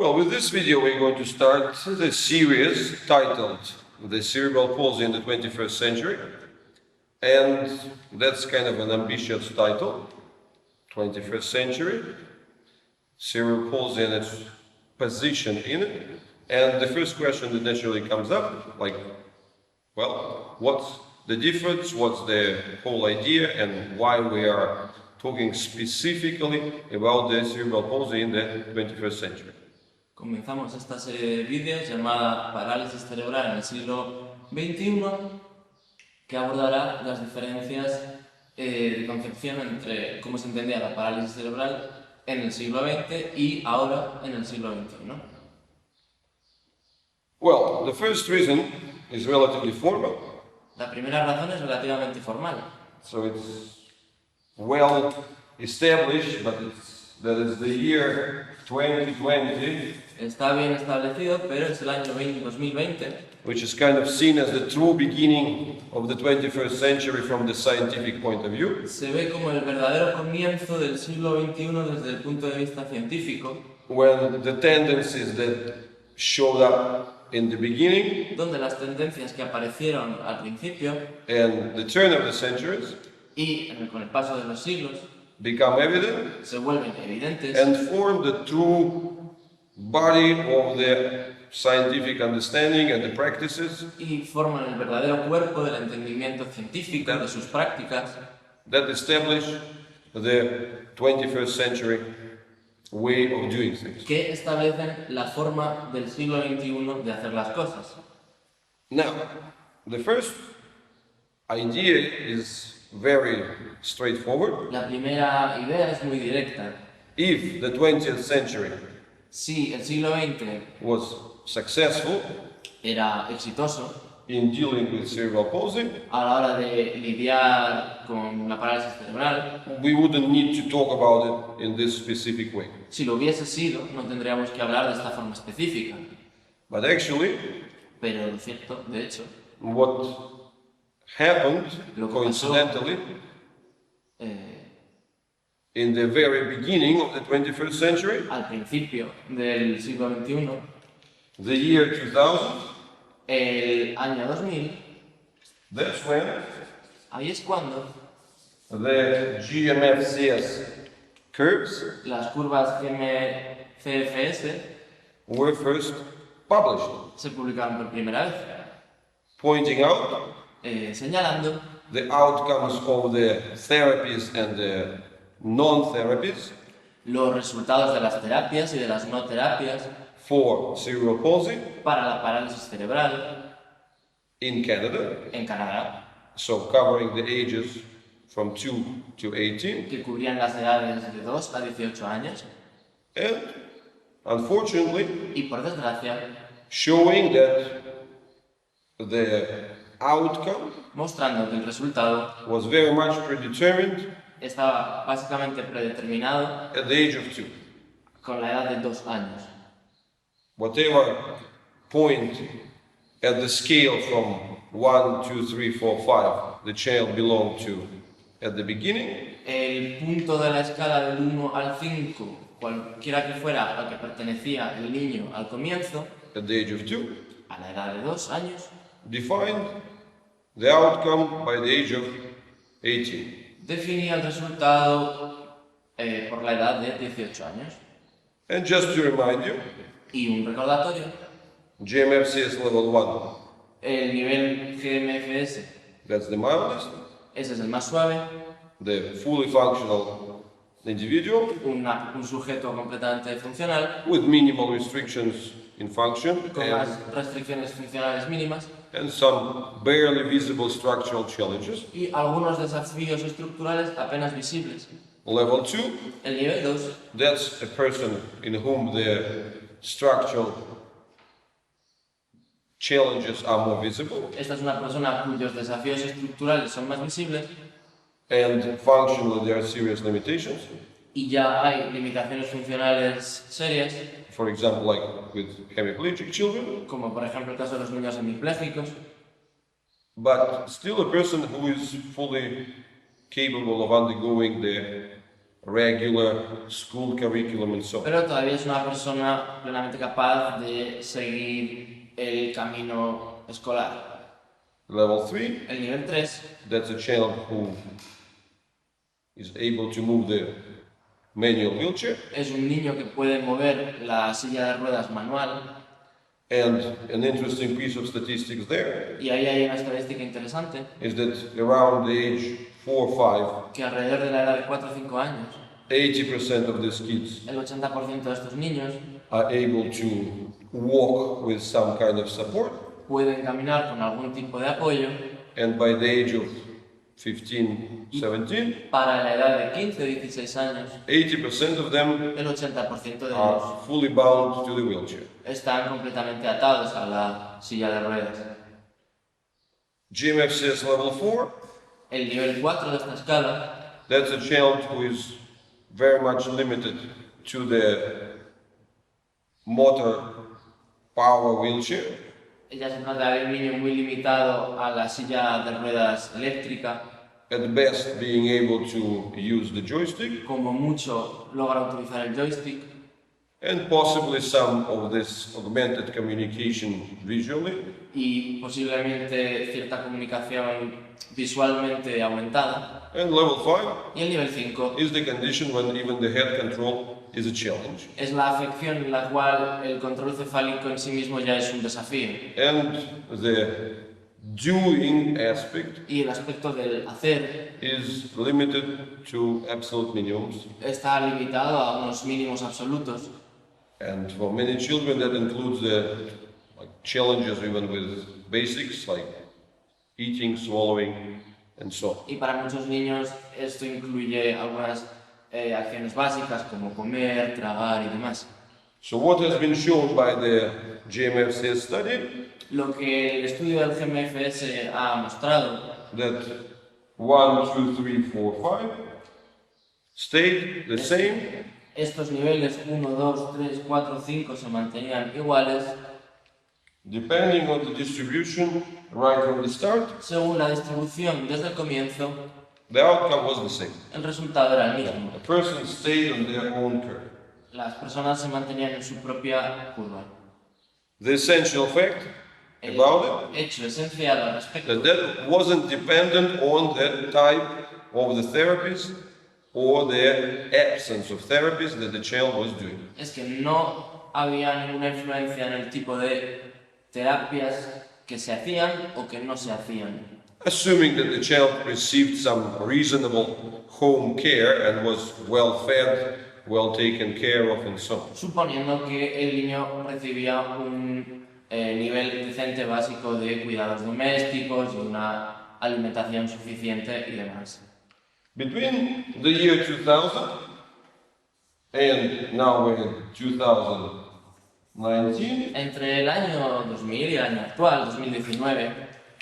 Well, with this video we're going to start the series titled The Cerebral Palsy in the 21st Century. And that's kind of an ambitious title, 21st Century, Cerebral Palsy and its position in it. And the first question that naturally comes up, like, well, what's the difference, what's the whole idea, and why we are talking specifically about the cerebral palsy in the 21st century. Comenzamos esta serie de vídeos llamada Parálisis Cerebral en el siglo XXI, que abordará las diferencias de concepción entre cómo se entendía la parálisis cerebral en el siglo XX y ahora en el siglo XXI. Well, the first reason is relatively formal. La primera razón es relativamente formal. So it's well established, but that is the year 2020. Está bien establecido, pero es el año 2020. Which is kind of seen as the true beginning of the 21st century from the scientific point of view. Se ve como el verdadero comienzo del siglo XXI desde el punto de vista científico. When the tendencies that showed up in the beginning, donde las tendencias que aparecieron al principio and the turn of the centuries, y con el paso de los siglos, become evident, se vuelven evidentes, and form the true body of the scientific understanding and the practices, y forman el verdadero cuerpo del entendimiento científico, de sus prácticas, that establish the 21st century way of doing things. Que establecen la forma del siglo XXI de hacer las cosas. Now, the first idea is very straightforward. La primera idea es muy directa. If the 20th century Si el siglo XX was successful era exitoso in dealing with cerebral palsy, a la hora de lidiar con la parálisis cerebral, we wouldn't need to talk about it in this specific way. si lo hubiese sido, no tendríamos que hablar de esta forma específica. But actually, Pero lo cierto, de hecho, what happened Lo que coincidentally in the very beginning of the 21st century, al principio del siglo XXI, the year 2000, el año 2000, that's when ahí es cuando the GMFCS curves las curvas CFS were first published, se publicaron por primera vez, pointing out señalando the outcomes of the therapies and the non-therapies los resultados de las terapias y de las no terapias for cerebral palsy para la parálisis cerebral in Canada, en Canadá, so covering the ages from 2 to 18, que cubrían las edades de 2 a 18 años, and unfortunately y por desgracia, showing that the outcome mostrando que el resultado was very much predetermined estaba básicamente predeterminado at the age of 2. con la edad de 2 años. Whatever point at the scale from 1, 2, 3, 4, 5 the child belonged to at the beginning, El punto de la escala del 1 al 5, cualquiera que fuera al que pertenecía el niño al comienzo, at the age of 2, a la edad de 2 años, defined the outcome by the age of 18. definía el resultado por la edad de 18 años. And just to remind you, Y un recordatorio, GMFCS level 1, el nivel GMFS, that's the mildest, ese es el más suave, the fully functional individual un sujeto completamente funcional, with minimal restrictions in function con las restricciones funcionales mínimas and some barely visible structural challenges. y algunos desafíos estructurales apenas visibles. Level 2, El nivel 2 that's a person in whom the structural challenges are more visible esta es una persona cuyos desafíos estructurales son más visibles and functionally there are serious limitations. y ya hay limitaciones funcionales serias, For example, like with hemiplegic children, como por ejemplo el caso de los niños hemipléjicos, but still a person who is fully capable of undergoing the regular school curriculum and so on. Pero todavía es una persona plenamente capaz de seguir el camino escolar. Level 3, El nivel 3 that's a child who is able to move the manual wheelchair. es un niño que puede mover la silla de ruedas manual. And an interesting piece of statistics there Y ahí hay una estadística interesante, is that around the age 4 or 5, que alrededor de la edad de 4 o 5 años, 80% of these kids el 80% de estos niños are able to walk with some kind of support. pueden caminar con algún tipo de apoyo. And by the age of 15, 17, Para la edad de 15 o 16 años, 80% of them el 80% de ellos are fully bound to the wheelchair. están completamente atados a la silla de ruedas. GMFCS level 4, El nivel 4 de esta escala that's a child who is very much limited to the motor power wheelchair. ya se trata de un niño muy limitado a la silla de ruedas eléctrica. At best being able to use the joystick, Como mucho logra utilizar el joystick and possibly some of this augmented communication visually. y posiblemente cierta comunicación visualmente aumentada. And level 5 Y el nivel 5 is the condition when even the head control is a challenge. es la afección en la cual el control cefálico en sí mismo ya es un desafío. And the doing aspect Y el aspecto del hacer is limited to absolute minimums. está limitado a unos mínimos absolutos. And for many children that includes the challenges even with basics like eating, swallowing, and so on. Y para muchos niños esto incluye algunas acciones básicas como comer, tragar y demás. So what has been shown by the GMFCS study, Lo que el estudio del GMFS ha mostrado that 1, 2, 3, 4, 5 stayed the same, estos niveles 1, 2, 3, 4, 5 se mantenían iguales depending on the distribution right from the start, según la distribución desde el comienzo. the outcome was the same. El resultado era el mismo. The person stayed on their own curve. Las personas se mantenían en su propia curva. The essential fact El about hecho esencial al it, respecto that wasn't dependent on the type of the therapies or the absence of therapies that the child was doing. es que no había ninguna influencia en el tipo de terapias que se hacían o que no se hacían. Assuming that the child received some reasonable home care and was well fed, well taken care of, and so on. Suponiendo que el niño recibía un nivel decente básico de cuidados domésticos y una alimentación suficiente y demás. Between the year 2000 and now we're in 2019, Entre el año 2000 y el año actual, 2019,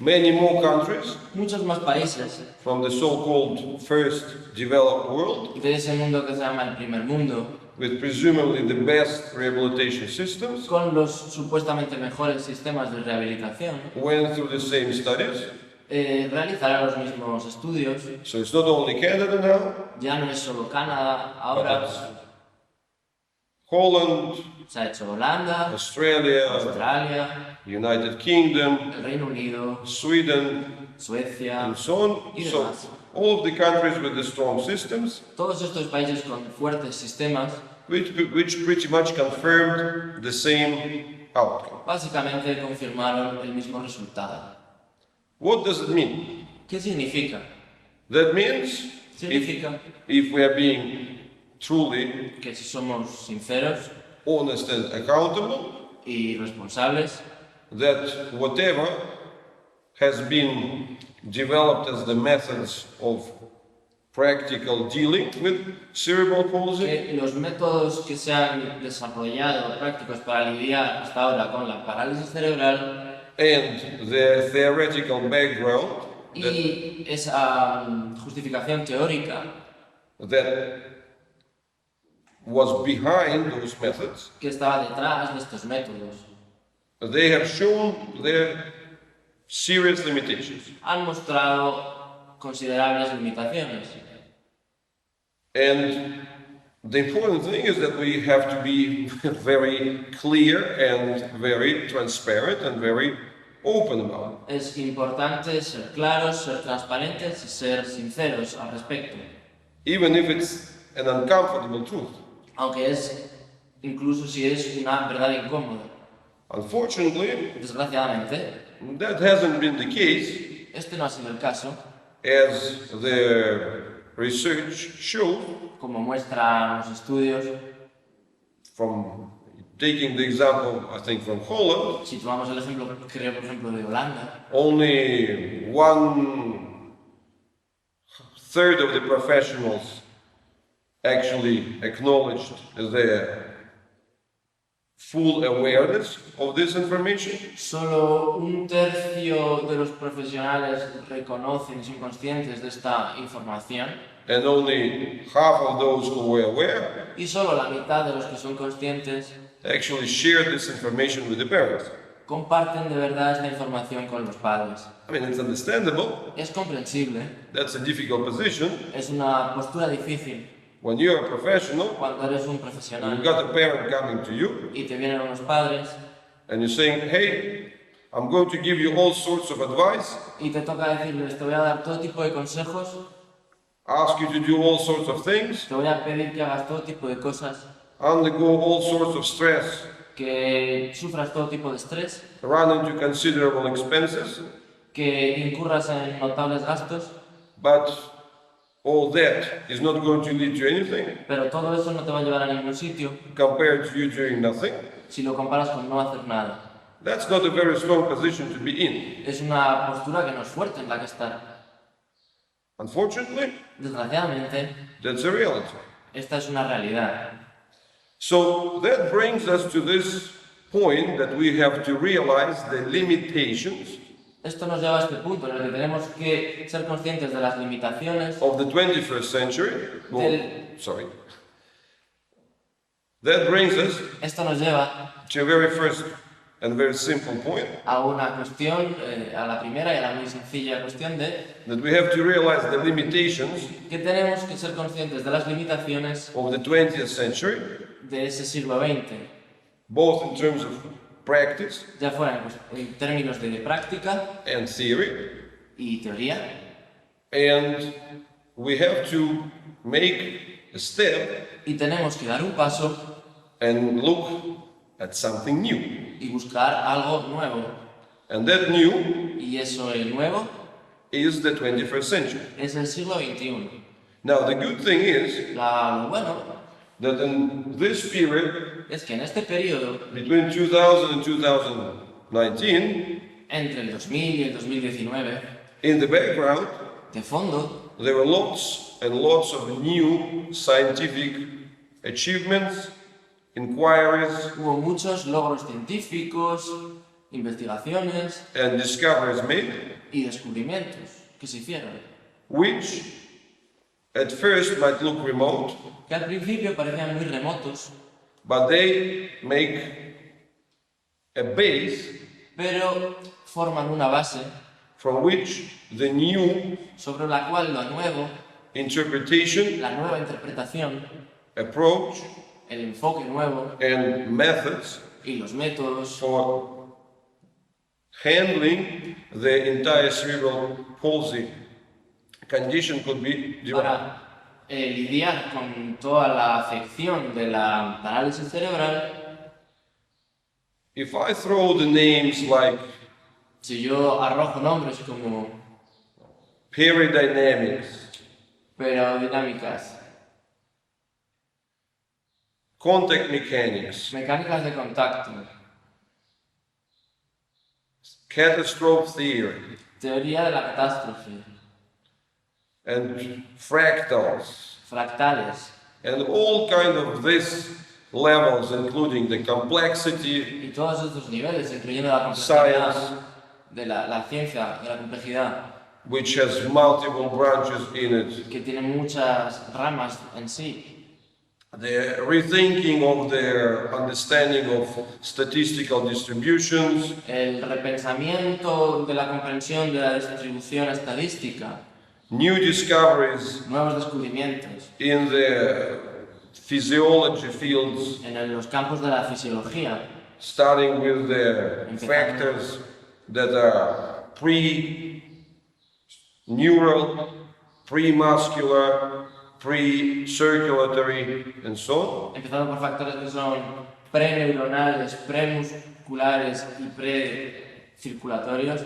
many more countries muchos más países from the so-called first developed world, de ese mundo que se llama el primer mundo, with presumably the best rehabilitation systems, con los supuestamente mejores sistemas de rehabilitación, went through the same studies. realizarán los mismos estudios. So it's not only Canada now, Ya no es solo Canadá, but ahora it's Holland, se ha hecho Holanda, Australia, Australia, United Kingdom, el Reino Unido, Sweden, Suecia, and so on. y So demás. all of the countries with the strong systems, Todos estos países con fuertes sistemas which pretty much confirmed the same outcome. básicamente confirmaron el mismo resultado. What does it mean? ¿Qué significa? That means Significa if we are being truly que si somos sinceros honest and accountable, y responsables, that whatever has been developed as the methods of practical dealing with cerebral palsy que los métodos que se han desarrollado prácticos para lidiar hasta ahora con la parálisis cerebral and the theoretical background that, y esa justificación teórica that was behind those methods, que estaba detrás de estos métodos they have shown their serious limitations. han mostrado considerables limitaciones. And the important thing is that we have to be very clear and very transparent and very open about it. Es importante ser claros, ser transparentes y ser sinceros al respecto. Even if it's an uncomfortable truth. Aunque incluso si es una verdad incómoda. Unfortunately, Desgraciadamente, that hasn't been the case, este no ha sido el caso, as the research shows, como muestran los estudios. from taking the example, I think, from Holland, Si tomamos el ejemplo, creo, por ejemplo, de Holanda, only 1/3 of the professionals actually acknowledged their full awareness of this information. solo 1/3 de los profesionales reconocen y son conscientes de esta información, And only half of those who were aware y solo la mitad de los que son conscientes actually shared this information with the parents. comparten de verdad esta información con los padres. I mean, it's understandable. Es comprensible, That's a difficult position. es una postura difícil When you're a professional, cuando eres un and profesional you've got a parent coming to you, y te vienen unos padres and you're saying, hey, I'm going to give you all sorts of advice, y te toca decirles, te voy a dar todo tipo de consejos, ask you to do all sorts of things, te voy a pedir que hagas todo tipo de cosas, undergo all sorts of stress, que sufras todo tipo de estrés, run into considerable expenses, que incurras en notables gastos, but all that is not going to lead to anything pero todo eso no te va a llevar a ningún sitio compared to you doing nothing. si lo comparas con no hacer nada. That's not a very strong position to be in. Es una postura que no es fuerte en la que estar. Unfortunately, Desgraciadamente, that's a reality. esta es una realidad. So that brings us to this point that we have to realize the limitations Esto nos lleva a este punto en el que tenemos que ser conscientes de las limitaciones of the 21st century. Oh, Del- sorry. That brings us Esto nos lleva to a very first and very simple point, a una cuestión, a la primera y a la muy sencilla cuestión de that we have to realize the limitations que tenemos que ser conscientes de las limitaciones of the 20th century, de ese siglo XX, both in terms of practice ya fuera en términos de práctica and theory, y teoría, and we have to make a step y tenemos que dar un paso and look at something new. y buscar algo nuevo. And that new Y eso, el nuevo, is the 21st century. es el siglo XXI. Now, the good thing is Lo bueno that in this period, es que en este periodo, between 2000 and 2019, entre el 2000 y el 2019, in the background, de fondo, there were lots and lots of new scientific achievements, inquiries, hubo muchos logros científicos, investigaciones and discoveries made, y descubrimientos que se hicieron, which at first might look remote, que al principio parecían muy remotos, but they make a base pero forman una base from which the new sobre la cual lo nuevo, interpretation, la nueva interpretación, approach, el enfoque nuevo and methods y los métodos for handling the entire cerebral palsy condition could be derived. para lidiar con toda la afección de la parálisis cerebral. If I throw the names like Si yo arrojo nombres como paradynamics, aerodinámicas, contact mechanics, mecánicas de contacto, catastrophe theory, teoría de la catástrofe, and fractals, fractales and all kind of these levels, including the complexity, y todos estos niveles, incluyendo la complejidad science, de la ciencia, de la complejidad, which has multiple branches in it, que tiene muchas ramas en sí, the rethinking of their understanding of statistical distributions, el repensamiento de la comprensión de la distribución estadística, new discoveries nuevos descubrimientos in the physiology fields, en los campos de la fisiología, starting with the factors that are pre-neural, pre-muscular, pre-circulatory, and so on. empezando por factores que son preneuronales, premusculares y precirculatorios.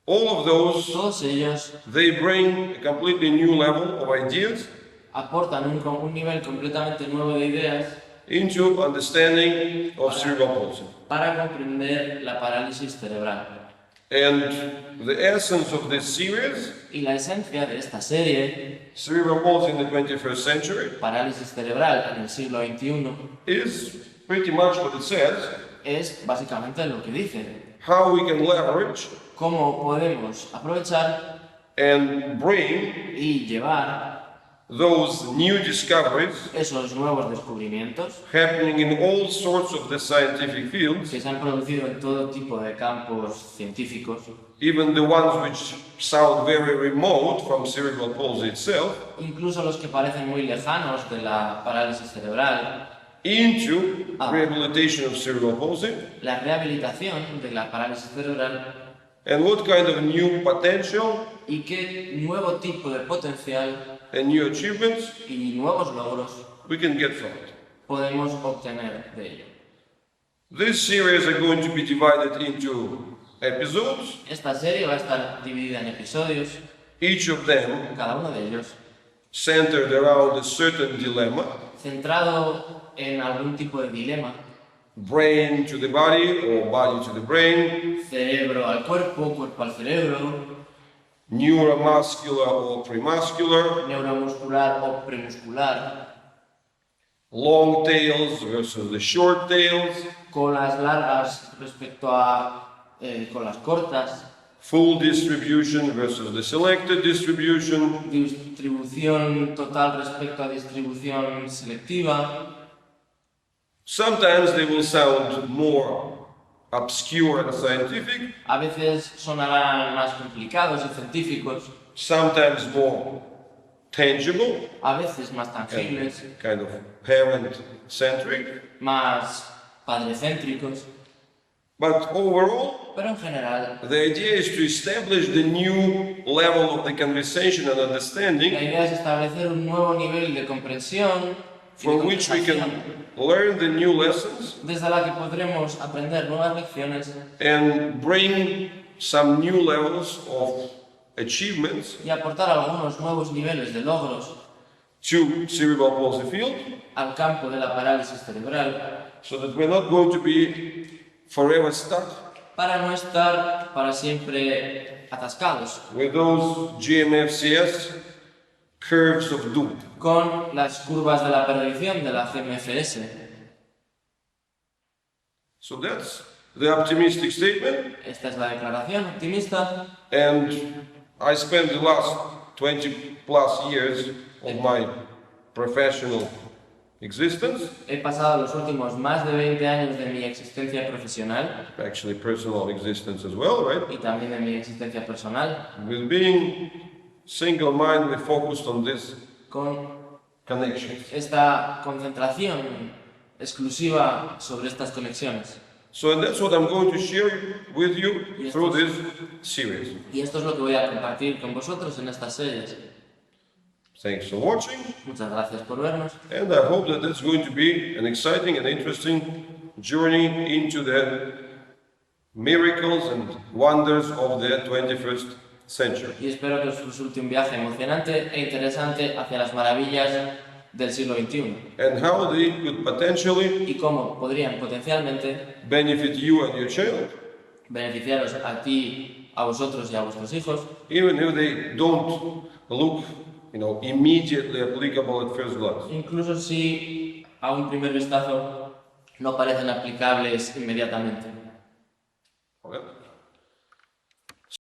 All of those, Todos ellos they bring a completely new level of ideas aportan un nivel completamente nuevo de ideas into understanding of cerebral palsy. para comprender la parálisis cerebral. And the essence of this series, Y la esencia de esta serie, Cerebral Palsy in the 21st Century, Parálisis Cerebral en el siglo XXI, is pretty much what it says, es básicamente lo que dice. how we can leverage Cómo podemos aprovechar and bring y llevar those new discoveries esos nuevos descubrimientos happening in all sorts of the scientific fields, que se han producido en todo tipo de campos científicos, even the ones which sound very remote from cerebral palsy itself, incluso los que parecen muy lejanos de la parálisis cerebral, into rehabilitation of cerebral palsy, la rehabilitación de la parálisis cerebral and what kind of new potential y qué nuevo tipo de potencial and new achievements y nuevos logros we can get from it. podemos obtener de ello. This series are going to be divided into episodes, Esta serie va a estar dividida en episodios, each of them cada uno de ellos centered around a certain dilemma, centrado en algún tipo de dilema, brain to the body or body to the brain, cerebro al cuerpo, cuerpo al cerebro, neuromuscular or premuscular, neuromuscular o premuscular, long tails versus the short tails, colas largas respecto a colas cortas, full distribution versus the selected distribution, distribución total respecto a distribución selectiva. Sometimes they will sound more obscure and scientific, A veces sonarán más complicados y científicos, sometimes more tangible, a veces más tangibles, kind of parent-centric, más padrecéntricos, but overall, pero en general the idea is to establish the new level of the conversation and la understanding idea es establecer un nuevo nivel de comprensión y de from which we can conversación, learn the new lessons desde la que podremos aprender nuevas lecciones and bring some new levels of achievements y aportar algunos nuevos niveles de logros to cerebral palsy field, al campo de la parálisis cerebral, so that we're not going to be forever stuck para no estar para siempre atascados with those GMFCS curves of doom. con las curvas de la perdición de la GMFS. So that's the optimistic statement, Esta es la declaración optimista. and I spent the last 20 plus years of my professional existence, He pasado los últimos más de 20 años de mi existencia profesional actually personal existence as well, right? y también de mi existencia personal With being single-mindedly focused on this con connection. esta concentración exclusiva sobre estas conexiones. So and that's what I'm going to share with you through this series. Y esto es lo que voy a compartir con vosotros en estas series. Thanks for watching, Muchas gracias por vernos and I hope that it's going to be an exciting and interesting journey into the miracles and wonders of the 21st century. y espero que os resulte un viaje emocionante e interesante hacia las maravillas del siglo XXI And how they could potentially y cómo podrían potencialmente benefit you and your child, beneficiaros a ti, a vosotros y a vuestros hijos, even if they don't look, immediately applicable at first glance. incluso si a un primer vistazo no parecen aplicables inmediatamente. Okay?